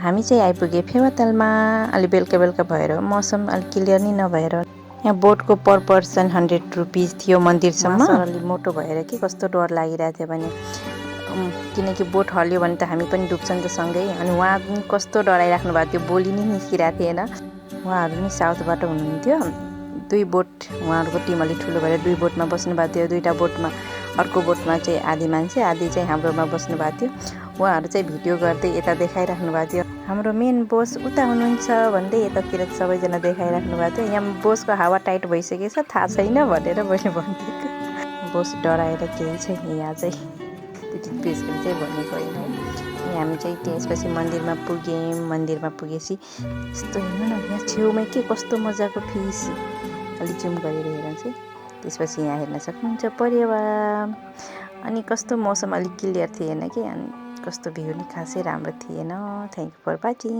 हामी चाहिँ आइपुगे फेवातालमा। अलि बेलुका बेलुका भएर मौसम अलिक क्लियर नै नभएर यहाँ बोटको पर पर्सन 100 रुपिस थियो मन्दिरसम्म। अलि मोटो भएर कि कस्तो डर लागिरहेको थियो भने किनकि बोट हल्यो भने त हामी पनि डुब्छ नि त सँगै। अनि उहाँ पनि कस्तो डराइराख्नु भएको थियो, बोली नै निस्किरहेको थिएन। उहाँहरू नि साउथबाट हुनुहुन्थ्यो। 2 बोट उहाँहरूको टिम अलिक ठुलो भएर 2 बोटमा बस्नु भएको थियो। 2टा बोटमा अर्को बोटमा चाहिँ आधी मान्छे आधी चाहिँ हाम्रोमा बस्नु भएको थियो। उहाँहरू चाहिँ भिडियो गर्दै यता देखाइराख्नु भएको थियो। हाम्रो मेन बोस उता हुनुहुन्छ भन्दै यतातिर सबैजना देखाइराख्नु भएको थियो। यहाँ बोसको हावा टाइट भइसकेछ, थाहा छैन भनेर मैले भनिदिएको। बोस डराएर केही छैन यहाँ चाहिँ, त्यो पेसले चाहिँ भनेको होइन है। अनि हामी चाहिँ त्यसपछि मन्दिरमा पुग्यौँ। मन्दिरमा पुगेपछि यस्तो हेर्नु न, यहाँ छेउमै के कस्तो मजाको फिस, अलिक जुम गरेर हेर्नु चाहिँ। त्यसपछि यहाँ हेर्न सक्नुहुन्छ परेवा। अनि कस्तो मौसम अलिक क्लियर थिएन कि, अनि कस्तो भ्यू नि खासै राम्रो थिएन। Thank you for watching.